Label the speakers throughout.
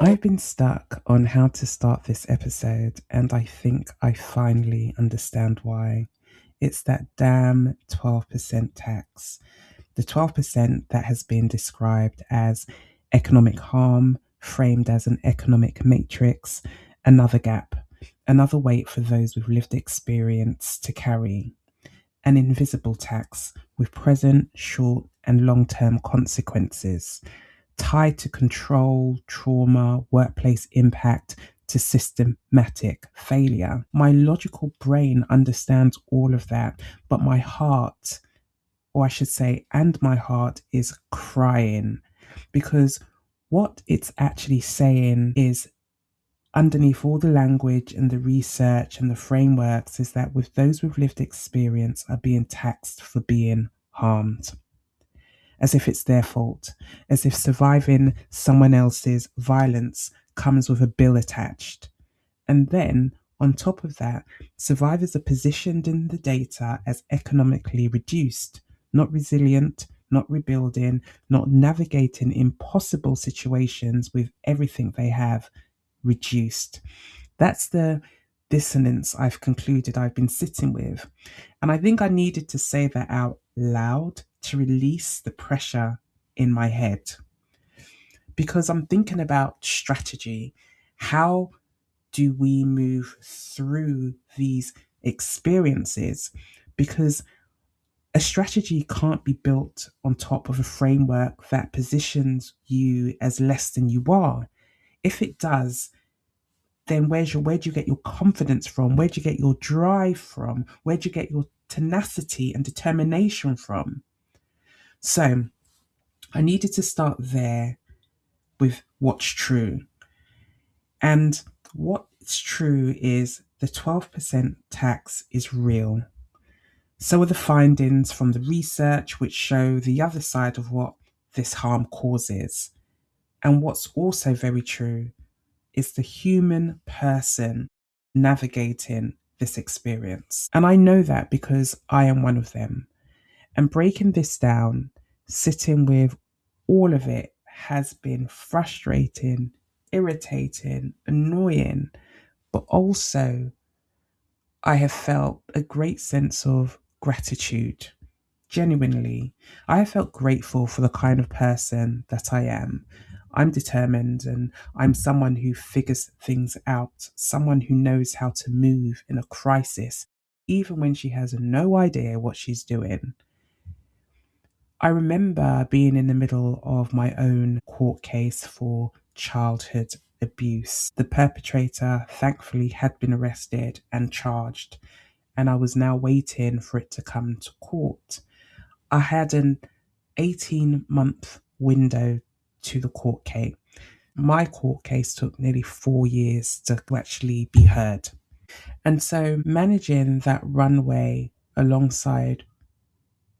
Speaker 1: I've been stuck on how to start this episode, and I think I finally understand why. It's that damn 12% tax. The 12% that has been described as economic harm, framed as an economic matrix, another gap, another weight for those with lived experience to carry, an invisible tax with present, short, and long term consequences tied to control, trauma, workplace impact, to systematic failure. My logical brain understands all of that, but my heart, or I should say, and my heart is crying because what it's actually saying is underneath all the language and the research and the frameworks is that with those with lived experience are being taxed for being harmed, as if it's their fault, as if surviving someone else's violence comes with a bill attached. And then, on top of that, survivors are positioned in the data as economically reduced, not resilient, not rebuilding, not navigating impossible situations with everything they have reduced. That's the dissonance I've concluded I've been sitting with. And I think I needed to say that out loud to release the pressure in my head because I'm thinking about strategy. How do we move through these experiences? Because a strategy can't be built on top of a framework that positions you as less than you are. If it does, then where do you get your confidence from? Where do you get your drive from? Where do you get your tenacity and determination from? So I needed to start there with what's true. And what's true is the 12% tax is real. So are the findings from the research which show the other side of what this harm causes. And what's also very true is the human person navigating this experience. And I know that because I am one of them. And breaking this down, sitting with all of it has been frustrating, irritating, annoying, but also I have felt a great sense of gratitude. Genuinely, I have felt grateful for the kind of person that I am. I'm determined and I'm someone who figures things out, someone who knows how to move in a crisis, even when she has no idea what she's doing. I remember being in the middle of my own court case for childhood abuse. The perpetrator thankfully had been arrested and charged, and I was now waiting for it to come to court. I had an 18-month window to the court case. My court case took nearly 4 years to actually be heard. And so managing that runway alongside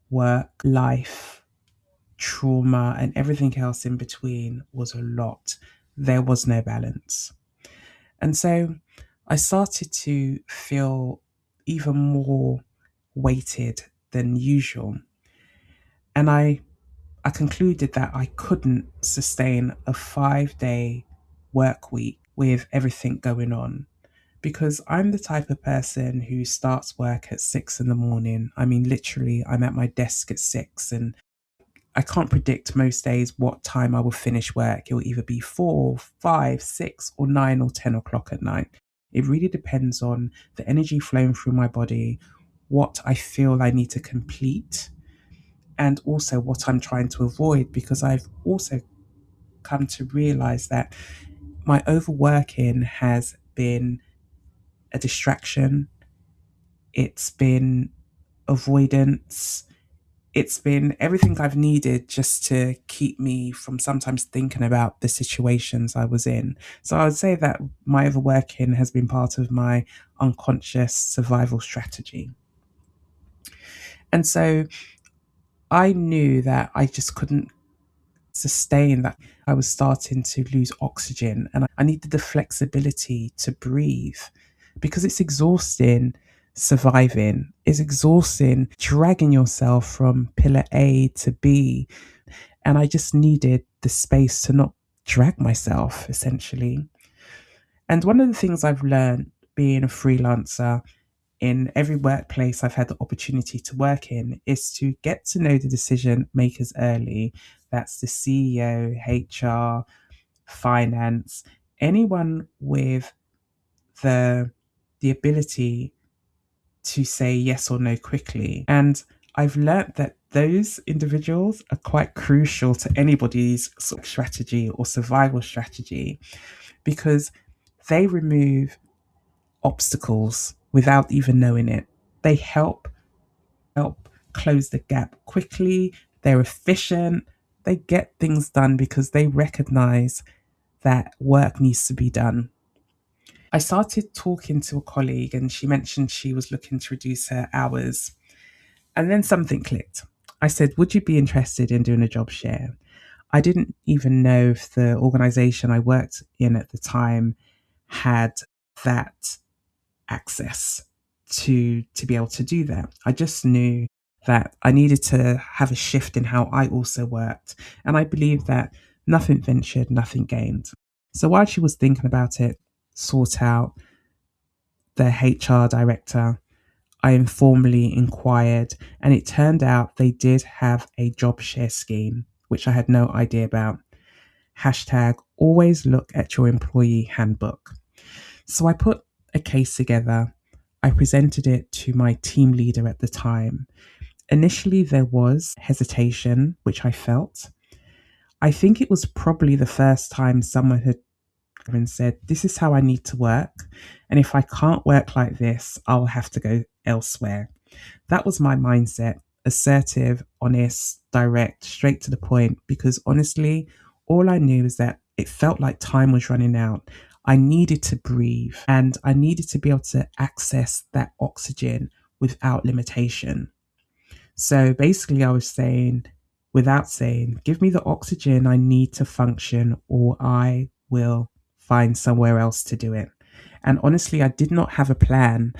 Speaker 1: work, life, trauma, and everything else in between was a lot. There was no balance. And so I started to feel even more weighted than usual. And I concluded that I couldn't sustain a 5-day work week with everything going on because I'm the type of person who starts work at 6 in the morning. I mean, literally, I'm at my desk at 6 and I can't predict most days what time I will finish work. It will either be 4, 5, 6, or 9 or 10 o'clock at night. It really depends on the energy flowing through my body, what I feel I need to complete, and also what I'm trying to avoid, because I've also come to realize that my overworking has been a distraction. It's been avoidance. It's been everything I've needed just to keep me from sometimes thinking about the situations I was in. So I would say that my overworking has been part of my unconscious survival strategy. And so I knew that I just couldn't sustain that. I was starting to lose oxygen and I needed the flexibility to breathe because it's exhausting surviving. It's exhausting dragging yourself from pillar A to B. And I just needed the space to not drag myself essentially. And one of the things I've learned being a freelancer in every workplace I've had the opportunity to work in is to get to know the decision makers early. That's the CEO, HR, finance, anyone with the ability to say yes or no quickly. And I've learnt that those individuals are quite crucial to anybody's sort of strategy or survival strategy because they remove obstacles without even knowing it. They help close the gap quickly. They're efficient. They get things done because they recognize that work needs to be done. I started talking to a colleague and she mentioned she was looking to reduce her hours. And then something clicked. I said, would you be interested in doing a job share? I didn't even know if the organization I worked in at the time had that access to be able to do that. I just knew that I needed to have a shift in how I also worked. And I believe that nothing ventured, nothing gained. So while she was thinking about it, sort out the HR director, I informally inquired, and it turned out they did have a job share scheme, which I had no idea about. Hashtag always look at your employee handbook. So I put a case together. I presented it to my team leader at the time. Initially, there was hesitation, which I felt. I think it was probably the first time someone had and said, this is how I need to work. And if I can't work like this, I'll have to go elsewhere. That was my mindset: assertive, honest, direct, straight to the point. Because honestly, all I knew is that it felt like time was running out. I needed to breathe and I needed to be able to access that oxygen without limitation. So basically, I was saying, without saying, give me the oxygen I need to function, or I will find somewhere else to do it. And honestly, I did not have a plan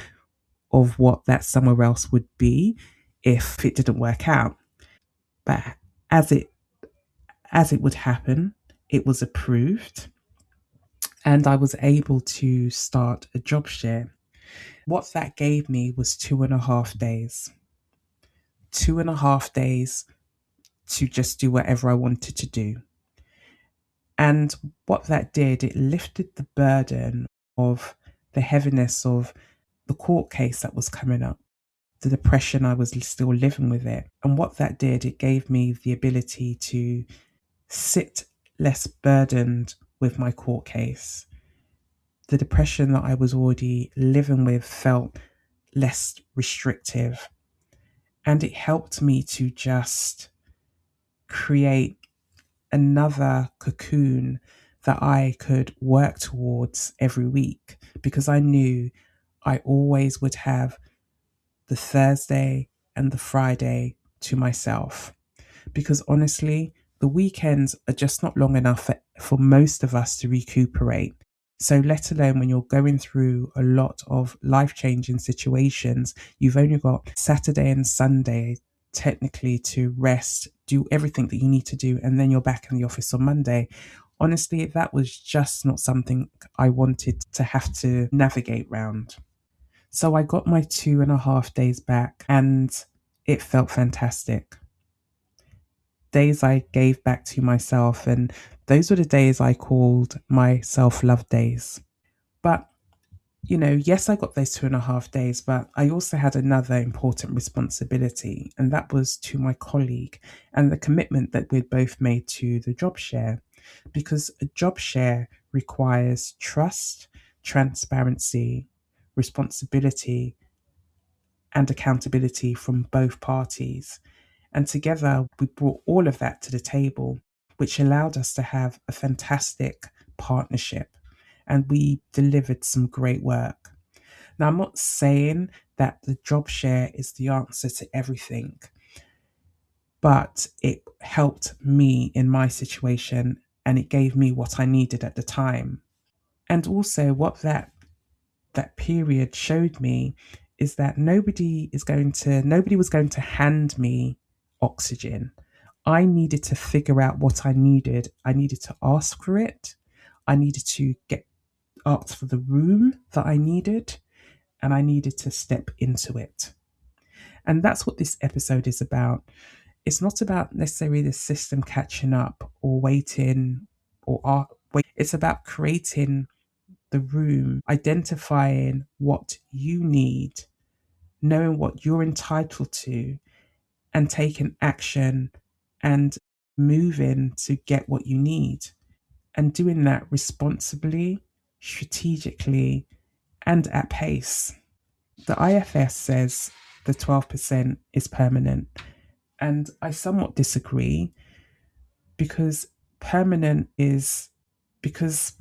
Speaker 1: of what that somewhere else would be if it didn't work out. But as it as it would happen, it was approved and I was able to start a job share. What that gave me was 2.5 days. 2.5 days to just do whatever I wanted to do. And what that did, it lifted the burden of the heaviness of the court case that was coming up, the depression, I was still living with it. And what that did, it gave me the ability to sit less burdened with my court case. The depression that I was already living with felt less restrictive. And it helped me to just create another cocoon that I could work towards every week because I knew I always would have the Thursday and the Friday to myself. Because honestly, the weekends are just not long enough for most of us to recuperate. So, let alone when you're going through a lot of life changing situations, you've only got Saturday and Sunday technically to rest, do everything that you need to do, and then you're back in the office on Monday. Honestly, that was just not something I wanted to have to navigate round. So I got my 2.5 days back and it felt fantastic. Days I gave back to myself, and those were the days I called my self love days. But, yes, I got those 2.5 days, but I also had another important responsibility, and that was to my colleague and the commitment that we'd both made to the job share. Because a job share requires trust, transparency, responsibility, and accountability from both parties. And together, we brought all of that to the table, which allowed us to have a fantastic partnership. And we delivered some great work. Now, I'm not saying that the job share is the answer to everything, but it helped me in my situation and it gave me what I needed at the time. And also, what that period showed me is that nobody was going to hand me oxygen. I needed to figure out what I needed. I needed to ask for it. I needed to get asked for the room that I needed, and I needed to step into it. And that's what this episode is about. It's not about necessarily the system catching up or waiting or wait. It's about creating the room, identifying what you need, knowing what you're entitled to, and taking action and moving to get what you need. And doing that responsibly, strategically, and at pace. The IFS says the 12% is permanent. And I somewhat disagree because permanent is because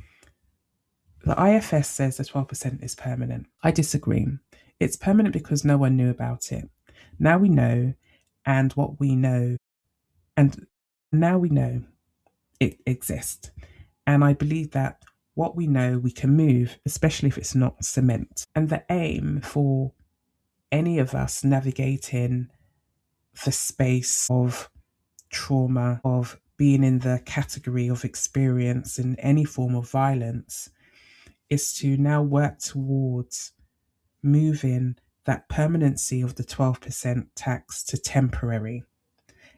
Speaker 1: the IFS says the 12% is permanent. I disagree. It's permanent because no one knew about it. Now we know, and what we know, and now we know it exists. And I believe that what we know we can move, especially if it's not cement. And the aim for any of us navigating the space of trauma, of being in the category of experience in any form of violence, is to now work towards moving that permanency of the 12% tax to temporary.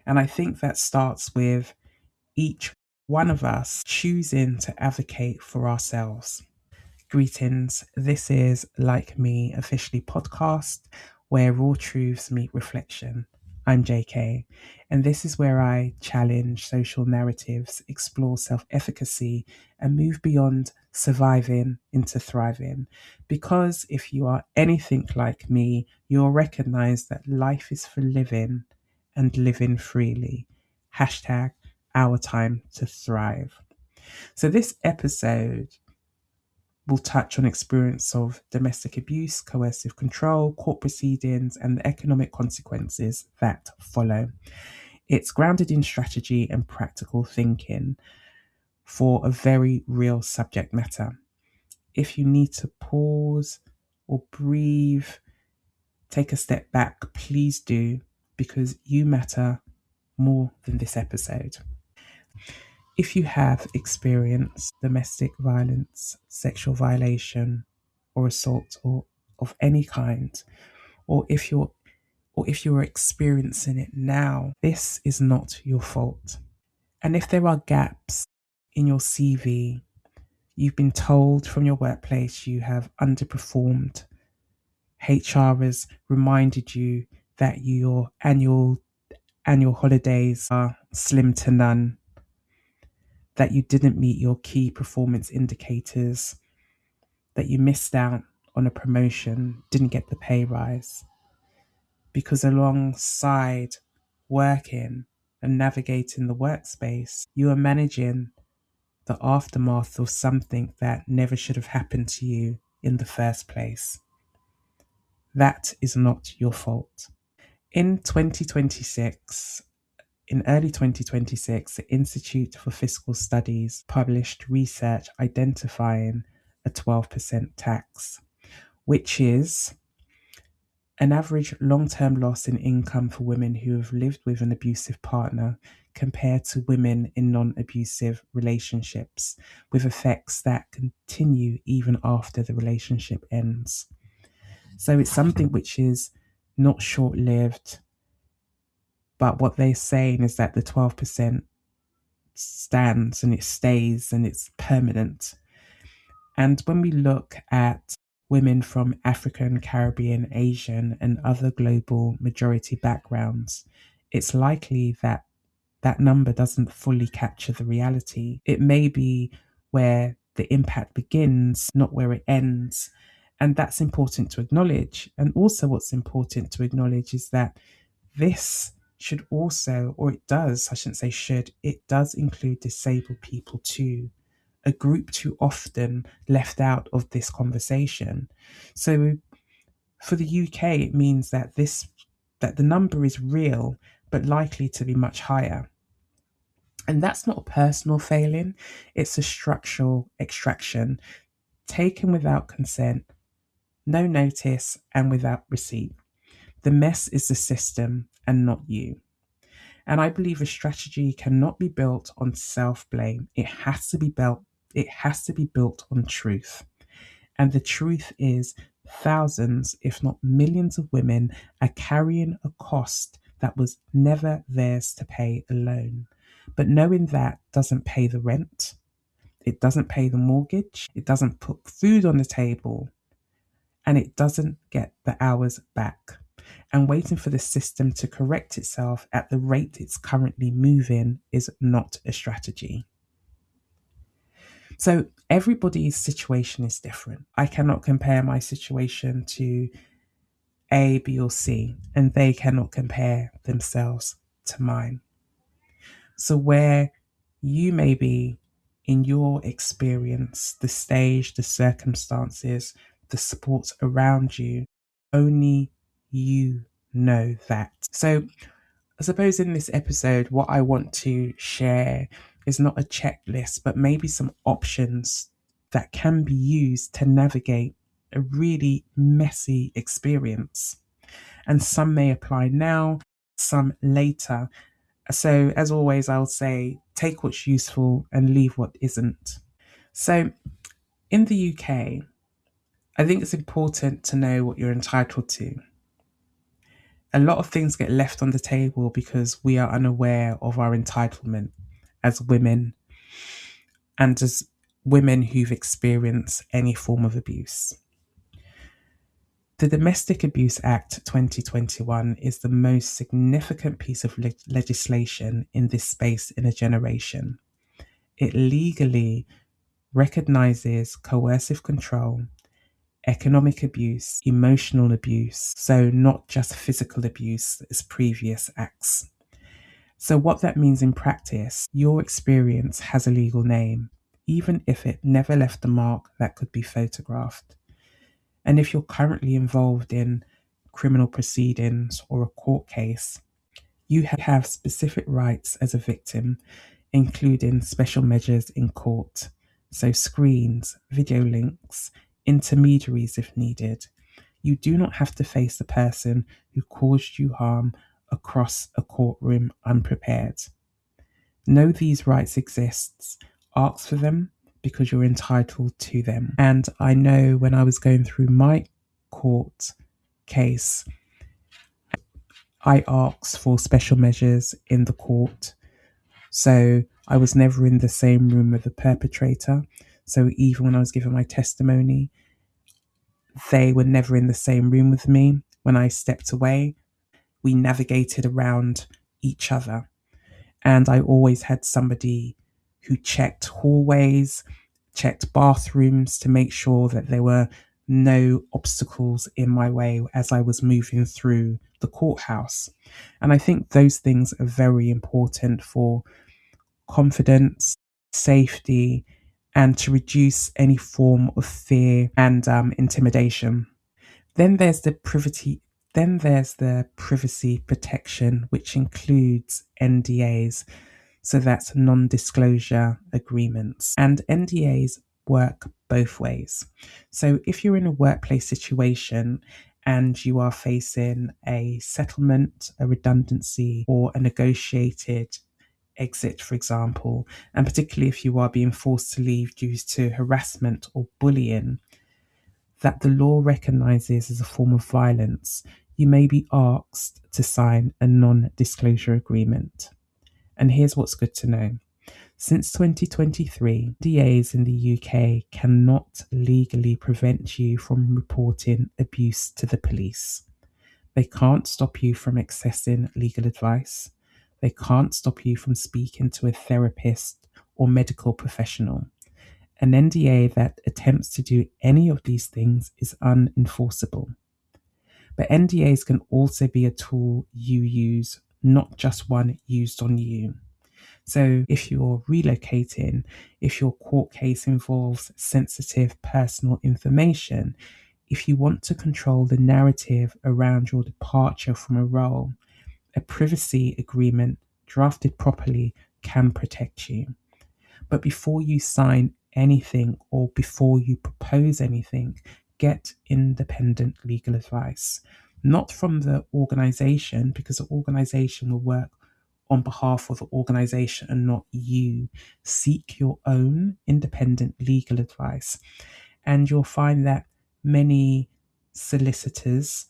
Speaker 1: And I think that starts with each one of us choosing to advocate for ourselves. Greetings. This is Like Me Officially podcast, where raw truths meet reflection. I'm JK, and this is where I challenge social narratives, explore self efficacy, and move beyond surviving into thriving. Because if you are anything like me, you'll recognize that life is for living and living freely. Hashtag our time to thrive. So, this episode will touch on experience of domestic abuse, coercive control, court proceedings, and the economic consequences that follow. It's grounded in strategy and practical thinking for a very real subject matter. If you need to pause or breathe, take a step back, please do, because you matter more than this episode. If you have experienced domestic violence, sexual violation, or assault or of any kind, or if you're experiencing it now, this is not your fault. And if there are gaps in your CV, you've been told from your workplace you have underperformed, HR has reminded you that your annual holidays are slim to none, that you didn't meet your key performance indicators, that you missed out on a promotion, didn't get the pay rise. Because alongside working and navigating the workspace, you are managing the aftermath of something that never should have happened to you in the first place. That is not your fault. In 2026, In early 2026, the Institute for Fiscal Studies published research identifying a 12% tax, which is an average long term loss in income for women who have lived with an abusive partner compared to women in non abusive relationships, with effects that continue even after the relationship ends. So it's something which is not short lived, but what they're saying is that the 12% stands and it stays and it's permanent. And when we look at women from African, Caribbean, Asian, and other global majority backgrounds, it's likely that that number doesn't fully capture the reality. It may be where the impact begins, not where it ends. And that's important to acknowledge. And also, what's important to acknowledge is that this should also, or it does, I shouldn't say should, it does include disabled people too, a group too often left out of this conversation. So for the UK, it means that that the number is real, but likely to be much higher. And that's not a personal failing, it's a structural extraction taken without consent, no notice, and without receipt. The mess is the system and not you. And I believe a strategy cannot be built on self-blame. It has to be built on truth. And the truth is thousands, if not millions of women are carrying a cost that was never theirs to pay alone. But knowing that doesn't pay the rent, it doesn't pay the mortgage, it doesn't put food on the table, and it doesn't get the hours back. And waiting for the system to correct itself at the rate it's currently moving is not a strategy. So everybody's situation is different. I cannot compare my situation to A, B, or C, and they cannot compare themselves to mine. So where you may be in your experience, the stage, the circumstances, the supports around you, only you know that. So I suppose in this episode, what I want to share is not a checklist, but maybe some options that can be used to navigate a really messy experience. And some may apply now, some later. So, as always, I'll say take what's useful and leave what isn't. So, in the UK, I think it's important to know what you're entitled to. A lot of things get left on the table because we are unaware of our entitlement as women and as women who've experienced any form of abuse. The Domestic Abuse Act 2021 is the most significant piece of legislation in this space in a generation. It legally recognizes coercive control, economic abuse, emotional abuse, so not just physical abuse as previous acts. So, what that means in practice, your experience has a legal name, even if it never left a mark that could be photographed. And if you're currently involved in criminal proceedings or a court case, you have specific rights as a victim, including special measures in court. So, screens, video links, intermediaries if needed. You do not have to face the person who caused you harm across a courtroom unprepared. Know these rights exist. Ask for them because you're entitled to them. And I know when I was going through my court case, I asked for special measures in the court. So I was never in the same room with the perpetrator. So even when I was giving my testimony, they were never in the same room with me. When I stepped away, we navigated around each other. And I always had somebody who checked hallways, checked bathrooms to make sure that there were no obstacles in my way as I was moving through the courthouse. And I think those things are very important for confidence, safety, and to reduce any form of fear and intimidation. Then there's the privacy. Then there's the privacy protection, which includes NDAs. So that's non-disclosure agreements. And NDAs work both ways. So if you're in a workplace situation and you are facing a settlement, a redundancy, or a negotiated exit, for example, and particularly if you are being forced to leave due to harassment or bullying, that the law recognizes as a form of violence, you may be asked to sign a non-disclosure agreement. And here's what's good to know. Since 2023, DAs in the UK cannot legally prevent you from reporting abuse to the police. They can't stop you from accessing legal advice. They can't stop you from speaking to a therapist or medical professional. An NDA that attempts to do any of these things is unenforceable. But NDAs can also be a tool you use, not just one used on you. So if you're relocating, if your court case involves sensitive personal information, if you want to control the narrative around your departure from a role, a privacy agreement drafted properly can protect you. But before you sign anything or before you propose anything, get independent legal advice. Not from the organization, because the organization will work on behalf of the organization and not you. Seek your own independent legal advice. And you'll find that many solicitors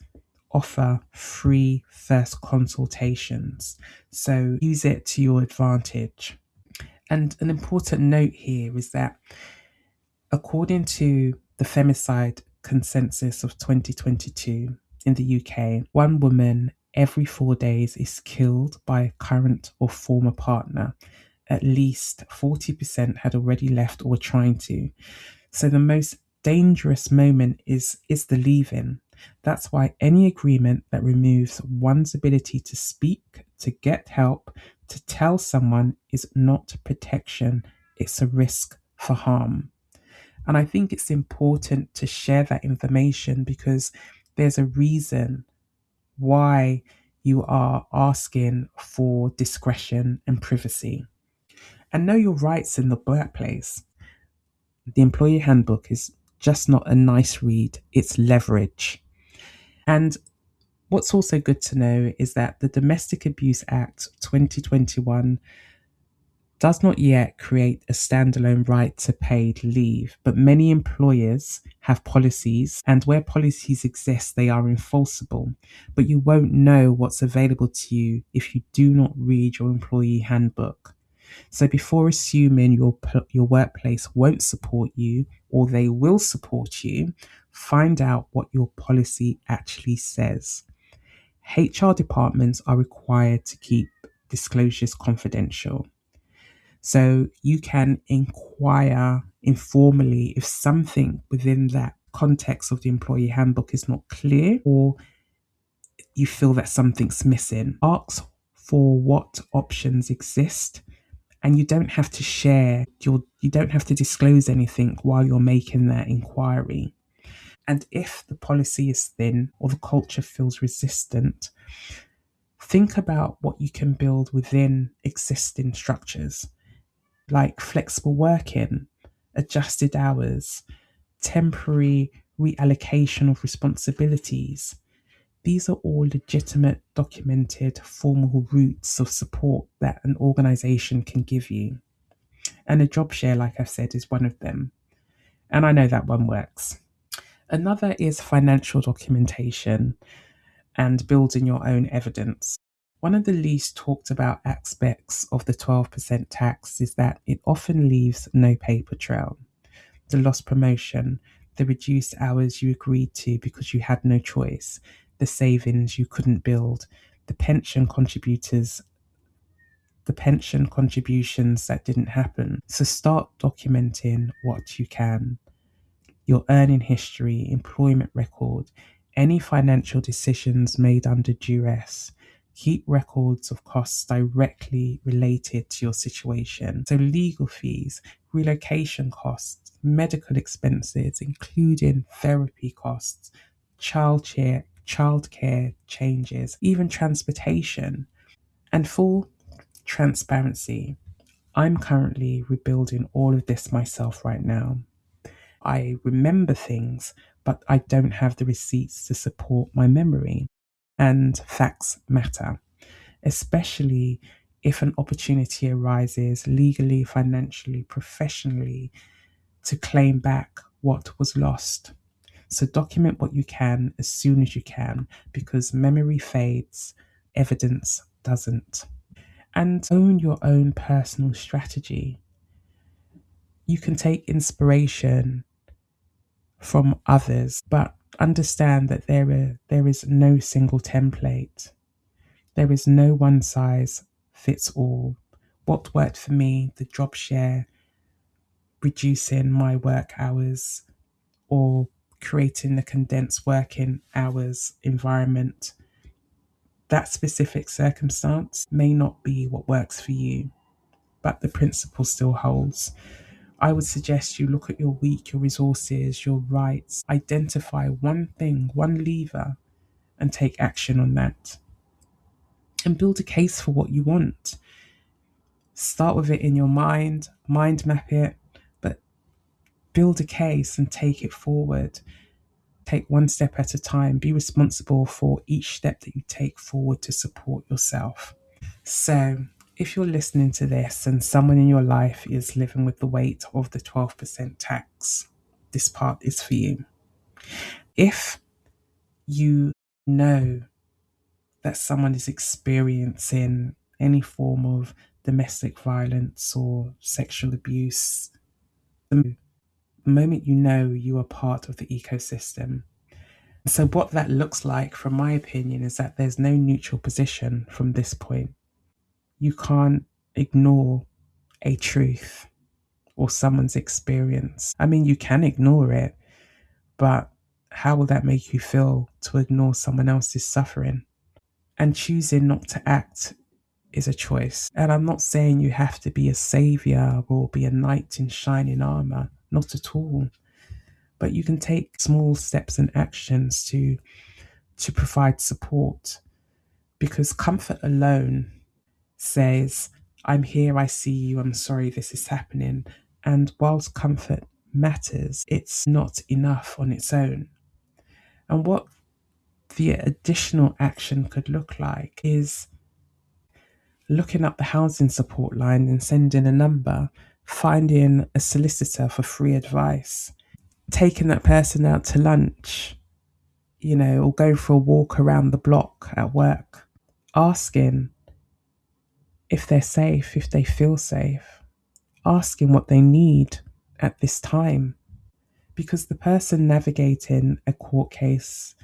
Speaker 1: offer free first consultations. So use it to your advantage. And an important note here is that according to the Femicide Consensus of 2022 in the UK, one woman every 4 days is killed by a current or former partner. At least 40% had already left or were trying to. So the most dangerous moment is the leaving. That's why any agreement that removes one's ability to speak, to get help, to tell someone is not protection, it's a risk for harm. And I think it's important to share that information because there's a reason why you are asking for discretion and privacy. And know your rights in the workplace. The employee handbook is just not a nice read, it's leverage. And what's also good to know is that the Domestic Abuse Act 2021 does not yet create a standalone right to paid leave, but many employers have policies, and where policies exist, they are enforceable. But you won't know what's available to you if you do not read your employee handbook. So before assuming your workplace won't support you or they will support you, find out what your policy actually says. HR departments are required to keep disclosures confidential. So you can inquire informally if something within that context of the employee handbook is not clear or you feel that something's missing. Ask for what options exist, and you don't have to you don't have to disclose anything while you're making that inquiry. And if the policy is thin or the culture feels resistant, think about what you can build within existing structures, like flexible working, adjusted hours, temporary reallocation of responsibilities. These are all legitimate, documented, formal routes of support that an organization can give you. And a job share, like I've said, is one of them. And I know that one works. Another is financial documentation and building your own evidence. One of the least talked about aspects of the 12% tax is that it often leaves no paper trail. The lost promotion, the reduced hours you agreed to because you had no choice, the savings you couldn't build, the pension contributions that didn't happen. So start documenting what you can. Your earning history, employment record, any financial decisions made under duress. Keep records of costs directly related to your situation. So legal fees, relocation costs, medical expenses, including therapy costs, childcare changes, even transportation. And full transparency, I'm currently rebuilding all of this myself right now. I remember things, but I don't have the receipts to support my memory. And facts matter, especially if an opportunity arises legally, financially, professionally to claim back what was lost. So document what you can as soon as you can because memory fades, evidence doesn't. And own your own personal strategy. You can take inspiration from others, but understand that there is no single template. There is no one size fits all. What worked for me, the job share, reducing my work hours, or creating the condensed working hours environment, that specific circumstance may not be what works for you, but the principle still holds. I would suggest you look at your week, your resources, your rights, identify one thing, one lever, and take action on that. And build a case for what you want. Start with it in your mind map it, but build a case and take it forward. Take one step at a time. Be responsible for each step that you take forward to support yourself. So, if you're listening to this and someone in your life is living with the weight of the 12% tax, this part is for you. If you know that someone is experiencing any form of domestic violence or sexual abuse, the moment you know, you are part of the ecosystem. So, what that looks like, from my opinion, is that there's no neutral position from this point. You can't ignore a truth or someone's experience. I mean, you can ignore it, but how will that make you feel to ignore someone else's suffering? And choosing not to act is a choice. And I'm not saying you have to be a savior or be a knight in shining armor, not at all. But you can take small steps and actions to provide support, because comfort alone says, I'm here, I see you, I'm sorry this is happening. And whilst comfort matters, it's not enough on its own. And what the additional action could look like is looking up the housing support line and sending a number, finding a solicitor for free advice, taking that person out to lunch, or going for a walk around the block at work, asking if they're safe, if they feel safe, asking what they need at this time. Because the person navigating a court case,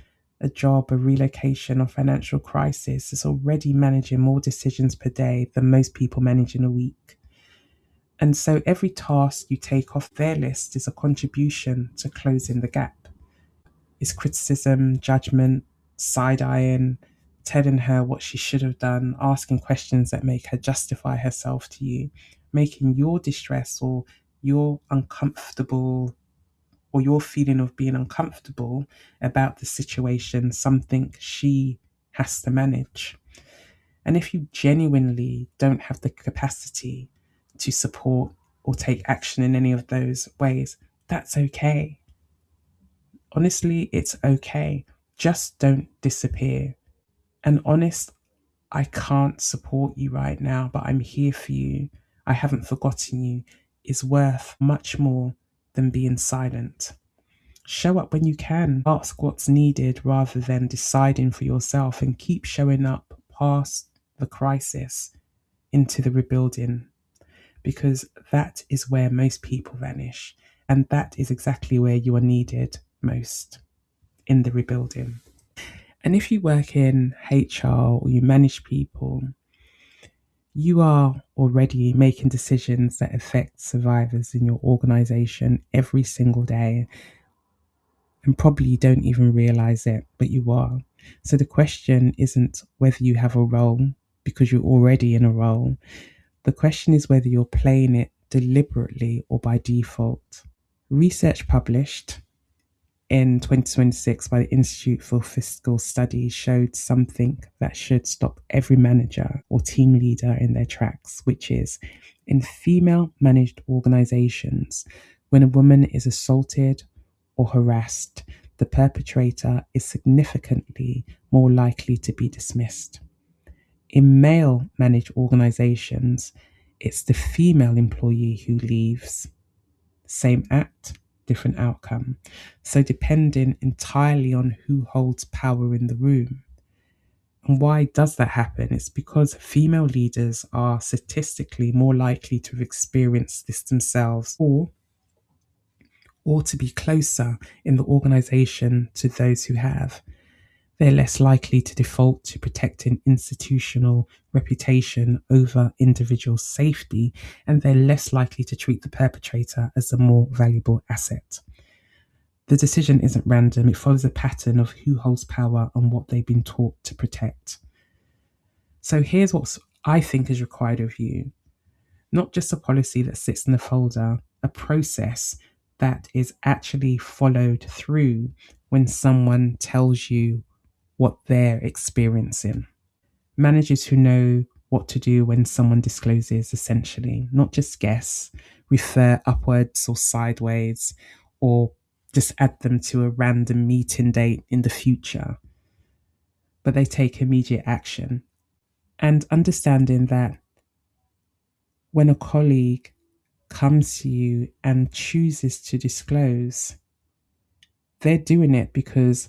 Speaker 1: a job, a relocation, or financial crisis is already managing more decisions per day than most people manage in a week. And so every task you take off their list is a contribution to closing the gap. It's criticism, judgment, side eyeing, telling her what she should have done, asking questions that make her justify herself to you, making your distress or your uncomfortable or your feeling of being uncomfortable about the situation something she has to manage. And if you genuinely don't have the capacity to support or take action in any of those ways, that's okay. Honestly, it's okay. Just don't disappear. And honest, I can't support you right now, but I'm here for you. I haven't forgotten you is worth much more than being silent. Show up when you can. Ask what's needed rather than deciding for yourself, and keep showing up past the crisis into the rebuilding, because that is where most people vanish. And that is exactly where you are needed most, in the rebuilding. And if you work in HR or you manage people, you are already making decisions that affect survivors in your organization every single day. And probably you don't even realize it, but you are. So the question isn't whether you have a role, because you're already in a role. The question is whether you're playing it deliberately or by default. Research published in 2026 by the Institute for Fiscal Studies showed something that should stop every manager or team leader in their tracks, which is, in female managed organizations, when a woman is assaulted or harassed, the perpetrator is significantly more likely to be dismissed. In male managed organizations, it's the female employee who leaves. Same act, different outcome. So, depending entirely on who holds power in the room. And why does that happen? It's because female leaders are statistically more likely to have experienced this themselves, or to be closer in the organization to those who have. They're less likely to default to protecting institutional reputation over individual safety, and they're less likely to treat the perpetrator as a more valuable asset. The decision isn't random, it follows a pattern of who holds power and what they've been taught to protect. So here's what I think is required of you: not just a policy that sits in the folder, a process that is actually followed through when someone tells you what they're experiencing. Managers who know what to do when someone discloses, essentially, not just guess, refer upwards or sideways, or just add them to a random meeting date in the future, but they take immediate action. And understanding that when a colleague comes to you and chooses to disclose, they're doing it because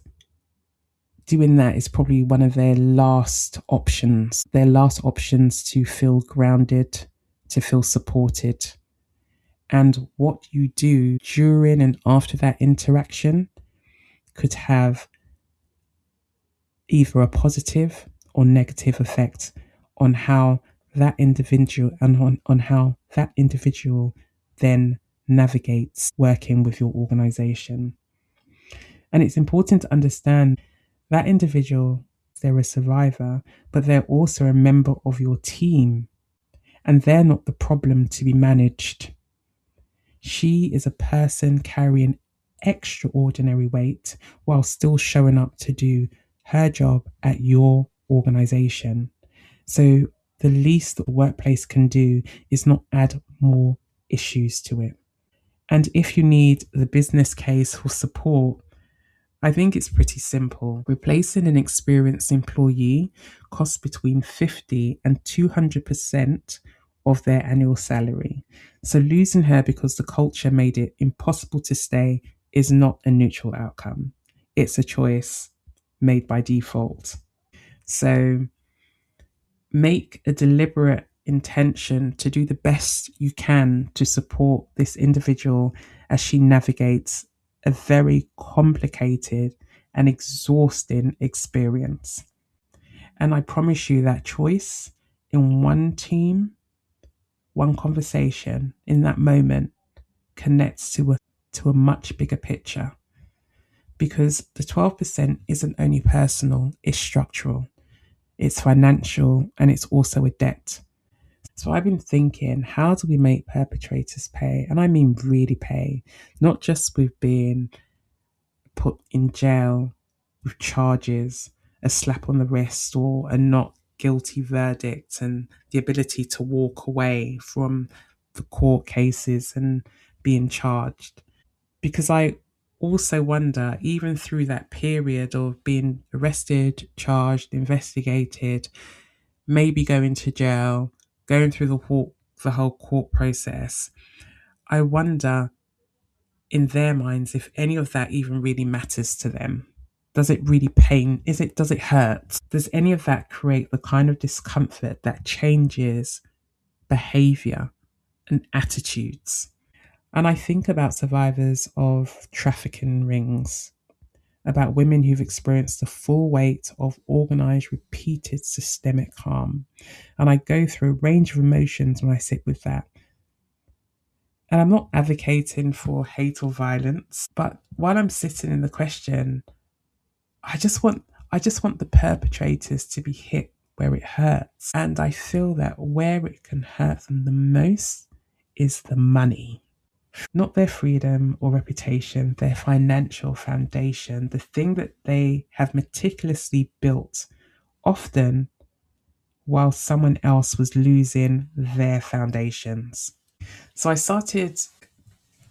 Speaker 1: doing that is probably one of their last options to feel grounded, to feel supported. And what you do during and after that interaction could have either a positive or negative effect on how that individual and on how that individual then navigates working with your organization. And it's important to understand that individual, they're a survivor, but they're also a member of your team, and they're not the problem to be managed. She is a person carrying extraordinary weight while still showing up to do her job at your organization. So the least that the workplace can do is not add more issues to it. And if you need the business case for support, I think it's pretty simple. Replacing an experienced employee costs between 50 and 200% of their annual salary. So losing her because the culture made it impossible to stay is not a neutral outcome. It's a choice made by default. So make a deliberate intention to do the best you can to support this individual as she navigates a very complicated and exhausting experience. And I promise you that choice in one team, one conversation in that moment connects to a much bigger picture, because the 12% isn't only personal, it's structural, it's financial, and it's also a debt. So I've been thinking, how do we make perpetrators pay? And I mean really pay, not just with being put in jail with charges, a slap on the wrist, or a not guilty verdict, and the ability to walk away from the court cases and being charged. Because I also wonder, even through that period of being arrested, charged, investigated, maybe going to jail, going through the whole court process, I wonder in their minds if any of that even really matters to them. Does it really pain? Does it hurt? Does any of that create the kind of discomfort that changes behavior and attitudes? And I think about survivors of trafficking rings, about women who've experienced the full weight of organized, repeated systemic harm. And I go through a range of emotions when I sit with that. And I'm not advocating for hate or violence, but while I'm sitting in the question, I just want the perpetrators to be hit where it hurts. And I feel that where it can hurt them the most is the money. Not their freedom or reputation, their financial foundation, the thing that they have meticulously built, often while someone else was losing their foundations. So I started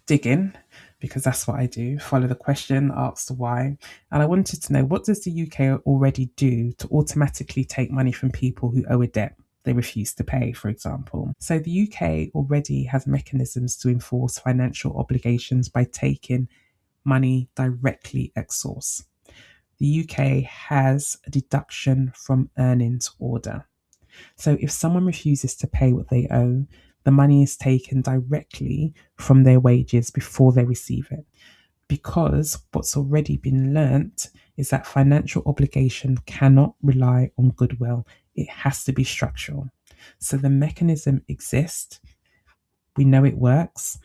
Speaker 1: digging, because that's what I do, follow the question, ask the why. And I wanted to know, what does the UK already do to automatically take money from people who owe a debt they refuse to pay, for example? So the UK already has mechanisms to enforce financial obligations by taking money directly at source. The UK has a deduction from earnings order. So if someone refuses to pay what they owe, the money is taken directly from their wages before they receive it. Because what's already been learnt is that financial obligation cannot rely on goodwill. It has to be structural. So the mechanism exists. We know it works,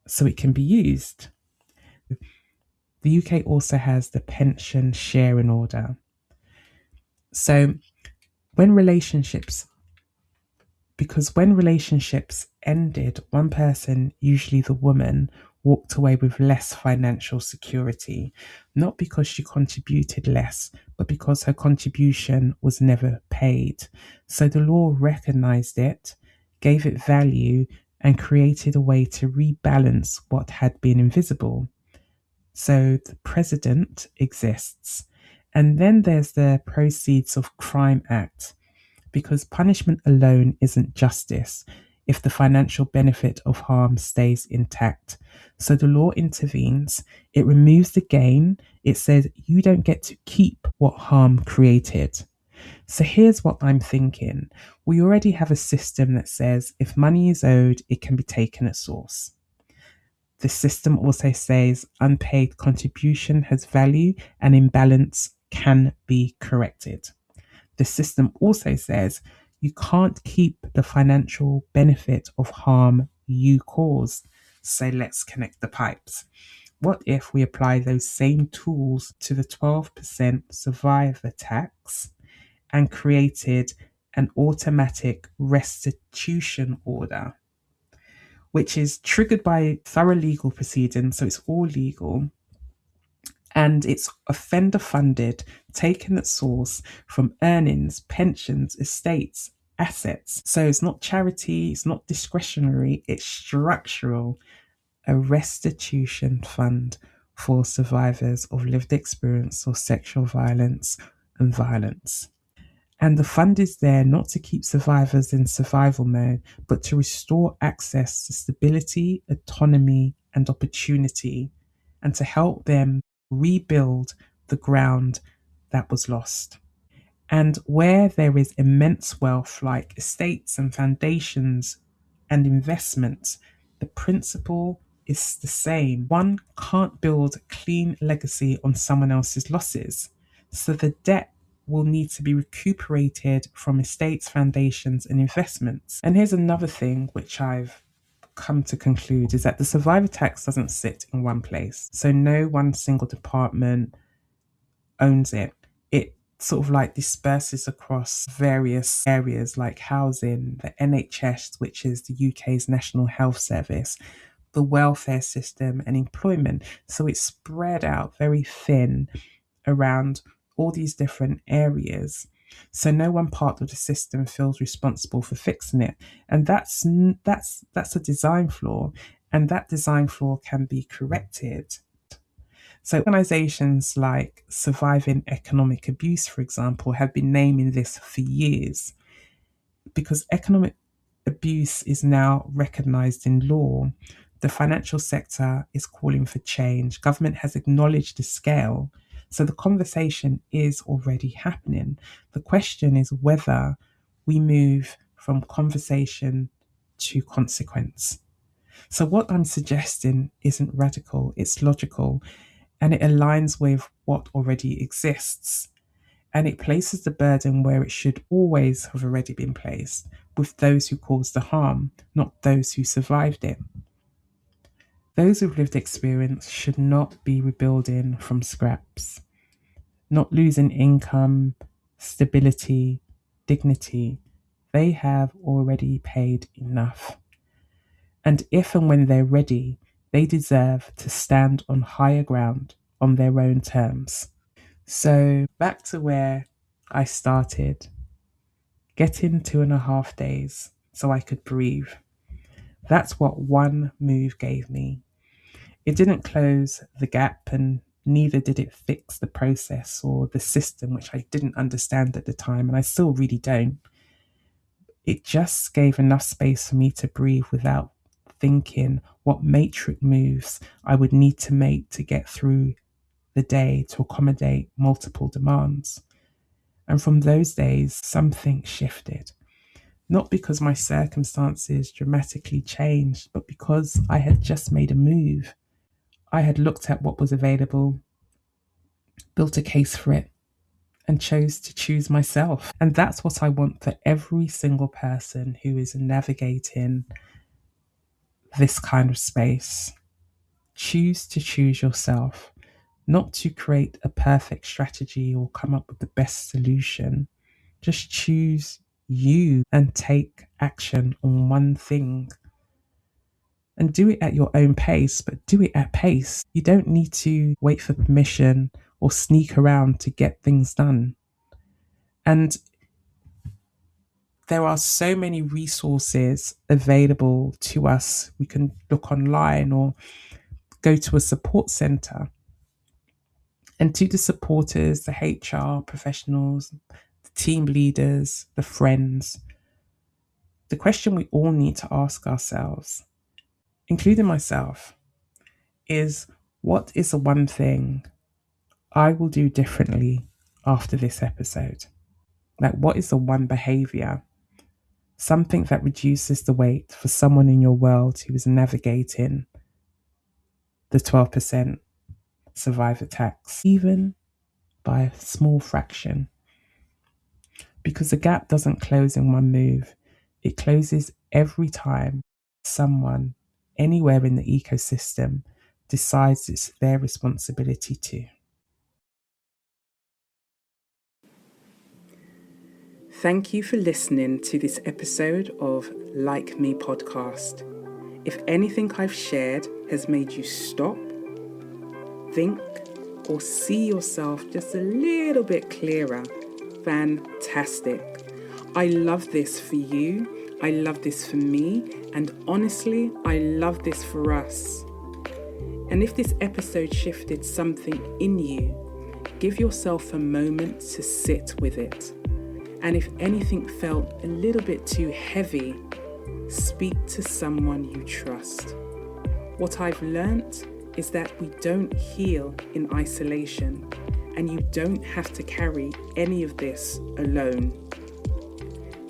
Speaker 1: so it can be used. The UK also has the pension sharing order. So when relationships Because when relationships ended, one person, usually the woman, walked away with less financial security, not because she contributed less, but because her contribution was never paid. So the law recognized it, gave it value, and created a way to rebalance what had been invisible. So the precedent exists. And then there's the Proceeds of Crime Act, because punishment alone isn't justice if the financial benefit of harm stays intact. So the law intervenes, it removes the gain, it says you don't get to keep what harm created. So here's what I'm thinking. We already have a system that says if money is owed, it can be taken at source. The system also says unpaid contribution has value and imbalance can be corrected. The system also says you can't keep the financial benefit of harm you caused. So let's connect the pipes. What if we apply those same tools to the 12% survivor tax and created an automatic restitution order, which is triggered by thorough legal proceedings, so it's all legal, and it's offender funded, taken at source from earnings, pensions, estates, assets. So it's not charity, it's not discretionary, it's structural. A restitution fund for survivors of lived experience or sexual violence and violence. And the fund is there not to keep survivors in survival mode, but to restore access to stability, autonomy, and opportunity, and to help them rebuild the ground that was lost. And where there is immense wealth, like estates and foundations and investments, the principle is the same. One can't build a clean legacy on someone else's losses. So the debt will need to be recuperated from estates, foundations, and investments. And here's another thing which I've come to conclude is that the survivor tax doesn't sit in one place. So no one single department owns it. It sort of like disperses across various areas like housing, the NHS, which is the UK's National Health Service, the welfare system, and employment. So it's spread out very thin around all these different areas. So no one part of the system feels responsible for fixing it, and that's a design flaw, and that design flaw can be corrected. So organizations like Surviving Economic Abuse, for example, have been naming this for years because economic abuse is now recognized in law. The financial sector is calling for change. Government has acknowledged the scale. So the conversation is already happening. The question is whether we move from conversation to consequence. So what I'm suggesting isn't radical, it's logical, and it aligns with what already exists. And it places the burden where it should always have already been placed, with those who caused the harm, not those who survived it. Those who've lived experience should not be rebuilding from scraps, not losing income, stability, dignity. They have already paid enough. And if and when they're ready, they deserve to stand on higher ground on their own terms. So back to where I started, getting 2.5 days so I could breathe. That's what one move gave me. It didn't close the gap and neither did it fix the process or the system, which I didn't understand at the time and I still really don't. It just gave enough space for me to breathe without thinking what matrix moves I would need to make to get through the day to accommodate multiple demands. And from those days, something shifted. Not because my circumstances dramatically changed, but because I had just made a move. I had looked at what was available, built a case for it, and chose to choose myself. And that's what I want for every single person who is navigating this kind of space. Choose to choose yourself, not to create a perfect strategy or come up with the best solution. Just choose you and take action on one thing. And do it at your own pace, but do it at pace. You don't need to wait for permission or sneak around to get things done. And there are so many resources available to us. We can look online or go to a support center. And to the supporters, the HR professionals, the team leaders, the friends. The question we all need to ask ourselves, including myself, is what is the one thing I will do differently after this episode? Like, what is the one behavior, something that reduces the weight for someone in your world who is navigating the 12% survivor tax, even by a small fraction? Because the gap doesn't close in one move, it closes every time someone anywhere in the ecosystem decides it's their responsibility to. Thank you for listening to this episode of Like Me podcast. If anything I've shared has made you stop, think, or see yourself just a little bit clearer, fantastic. I love this for you. I love this for me. And honestly, I love this for us. And if this episode shifted something in you, give yourself a moment to sit with it. And if anything felt a little bit too heavy, speak to someone you trust. What I've learnt is that we don't heal in isolation, and you don't have to carry any of this alone.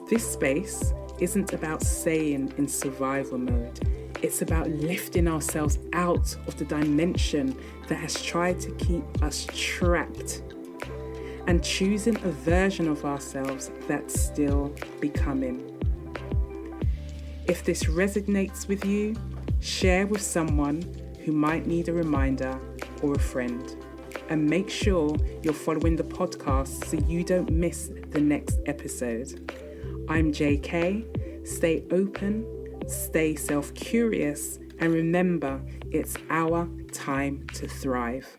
Speaker 1: This space isn't about staying in survival mode. It's about lifting ourselves out of the dimension that has tried to keep us trapped, and choosing a version of ourselves that's still becoming. If this resonates with you, share with someone who might need a reminder or a friend. And make sure you're following the podcast so you don't miss the next episode. I'm JK. Stay open, stay self-curious, and remember, it's our time to thrive.